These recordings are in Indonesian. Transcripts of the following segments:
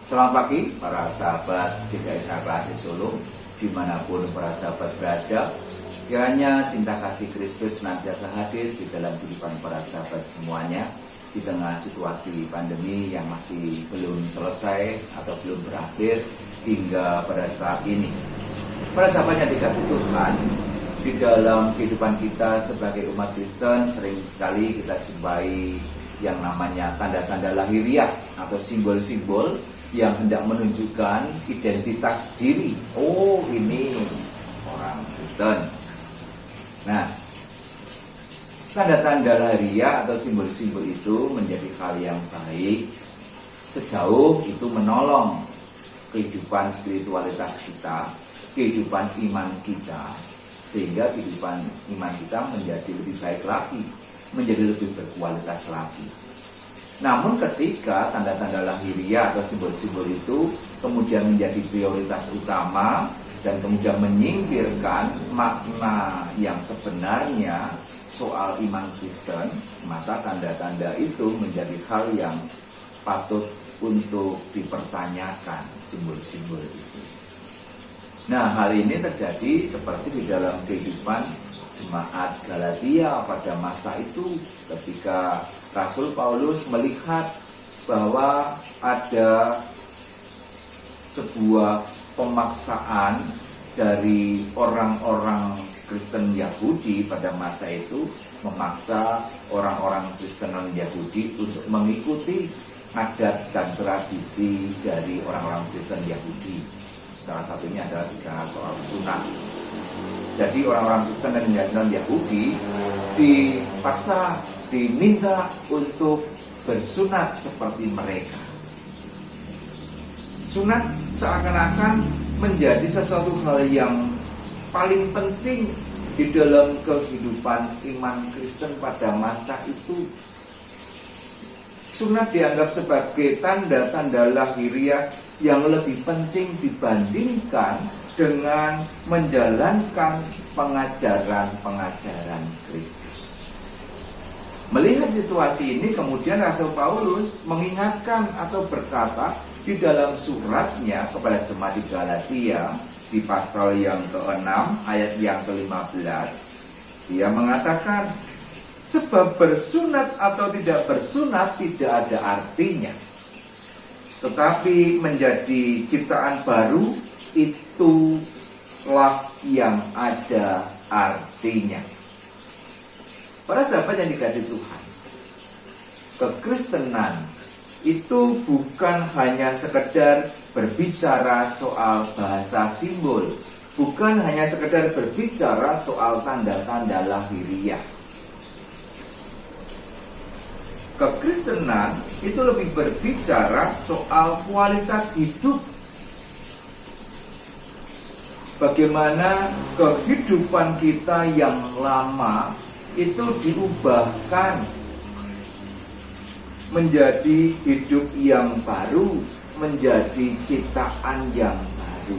Selamat pagi para sahabat GKI Saklasi Solo, dimanapun para sahabat berada. Kiranya cinta kasih Kristus senantiasa hadir di dalam kehidupan para sahabat semuanya di tengah situasi pandemi yang masih belum selesai atau belum berakhir hingga pada saat ini. Para sahabat yang dikasih Tuhan, di dalam kehidupan kita sebagai umat Kristen seringkali kita jumpai yang namanya tanda-tanda lahiriah atau simbol-simbol yang hendak menunjukkan identitas diri. Oh, ini orang Kristen. Nah, tanda-tanda lahiriah atau simbol-simbol itu menjadi hal yang baik sejauh itu menolong kehidupan spiritualitas kita, kehidupan iman kita, sehingga kehidupan iman kita menjadi lebih baik lagi, menjadi lebih berkualitas lagi. Namun ketika tanda-tanda lahiriah atau simbol-simbol itu kemudian menjadi prioritas utama dan kemudian menyingkirkan makna yang sebenarnya soal iman Kristen, maka tanda-tanda itu menjadi hal yang patut untuk dipertanyakan, simbol-simbol itu. Nah, hal ini terjadi seperti di dalam kehidupan jemaat Galatia pada masa itu ketika Rasul Paulus melihat bahwa ada sebuah pemaksaan dari orang-orang Kristen Yahudi pada masa itu, memaksa orang-orang Kristen non-Yahudi untuk mengikuti adat dan tradisi dari orang-orang Kristen Yahudi. Salah satunya adalah bicara soal sunat. Jadi orang-orang Kristen dan non-Yahudi dipaksa, diminta untuk bersunat seperti mereka. Sunat seakan-akan menjadi sesuatu hal yang paling penting di dalam kehidupan iman Kristen pada masa itu. Sunat dianggap sebagai tanda-tanda lahiriah yang lebih penting dibandingkan dengan menjalankan pengajaran-pengajaran Kristus. Melihat situasi ini, kemudian Rasul Paulus mengingatkan atau berkata di dalam suratnya kepada jemaat di Galatia di pasal yang ke-6 ayat yang ke-15, dia mengatakan, sebab bersunat atau tidak bersunat tidak ada artinya, tetapi menjadi ciptaan baru itulah yang ada artinya. Para sahabat yang dikasihi Tuhan, kekristenan itu bukan hanya sekedar berbicara soal bahasa simbol, bukan hanya sekedar berbicara soal tanda-tanda lahiriah. Kekristenan itu lebih berbicara soal kualitas hidup. Bagaimana kehidupan kita yang lama itu diubahkan menjadi hidup yang baru, menjadi ciptaan yang baru.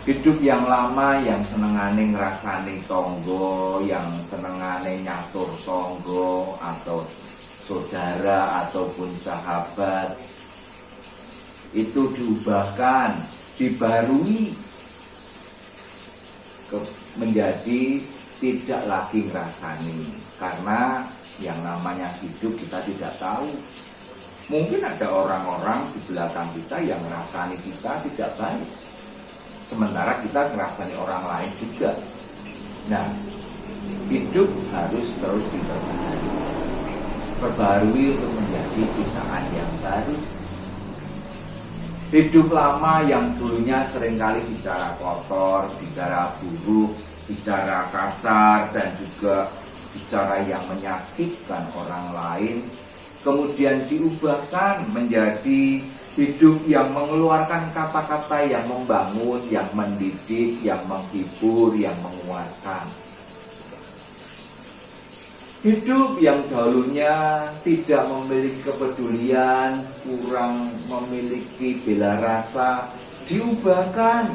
Hidup yang lama yang senengane ngrasani tonggo, yang senengane nyatur tonggo atau saudara ataupun sahabat, itu diubahkan, dibarui menjadi tidak lagi ngrasani, karena yang namanya hidup kita tidak tahu. Mungkin ada orang-orang di belakang kita yang ngrasani kita tidak baik, sementara kita ngrasani orang lain juga. Nah, hidup harus terus diperbarui untuk menjadi ciptaan yang baru. Hidup lama yang dulunya seringkali bicara kotor, bicara buruk, bicara kasar, dan juga bicara yang menyakitkan orang lain, kemudian diubahkan menjadi hidup yang mengeluarkan kata-kata yang membangun, yang mendidik, yang menghibur, yang menguatkan. Hidup yang dahulunya tidak memiliki kepedulian, kurang memiliki bela rasa, diubahkan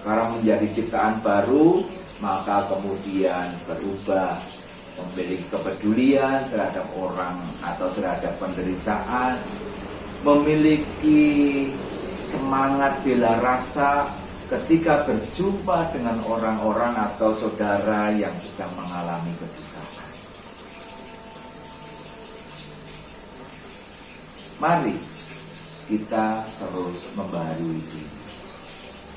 karena menjadi ciptaan baru, maka kemudian berubah memiliki kepedulian terhadap orang atau terhadap penderitaan, memiliki semangat bela rasa ketika berjumpa dengan orang-orang atau saudara yang sedang mengalami kesusahan. Mari kita terus membaharui diri.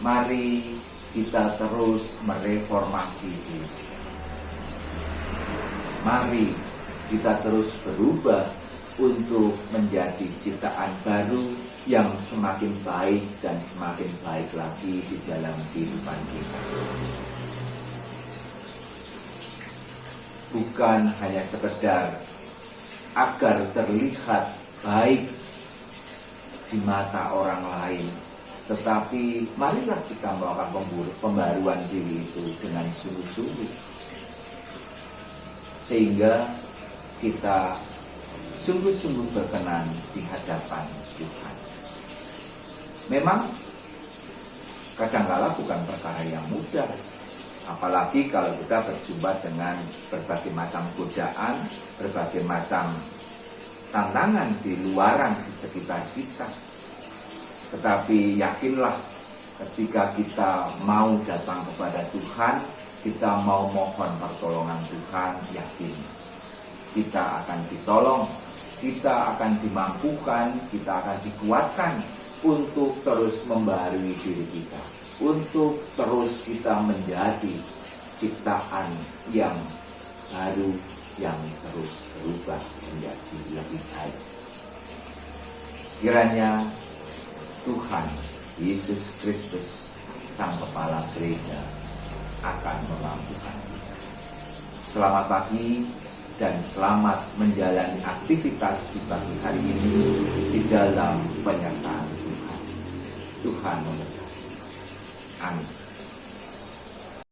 Mari kita terus mereformasi diri. Mari kita terus berubah untuk menjadi ciptaan baru yang semakin baik dan semakin baik lagi di dalam kehidupan kita. Bukan hanya sekedar agar terlihat baik di mata orang lain, tetapi marilah kita melakukan pembaruan diri itu dengan sungguh-sungguh, sehingga kita sungguh-sungguh berkenan di hadapan Tuhan. Memang kadangkala bukan perkara yang mudah, apalagi kalau kita berjumpa dengan berbagai macam godaan, berbagai macam tantangan di luaran di sekitar kita. Tetapi yakinlah, ketika kita mau datang kepada Tuhan, kita mau mohon pertolongan Tuhan, yakin kita akan ditolong, kita akan dimampukan, kita akan dikuatkan untuk terus membaharui diri kita, untuk terus kita menjadi ciptaan yang baru, yang terus berubah menjadi lebih baik. Kiranya Tuhan Yesus Kristus, Sang Kepala Gereja, akan memampukan kita. Selamat pagi dan selamat menjalani aktivitas di pagi hari ini di dalam penyertaan Tuhan. Tuhan memberkati. Amin.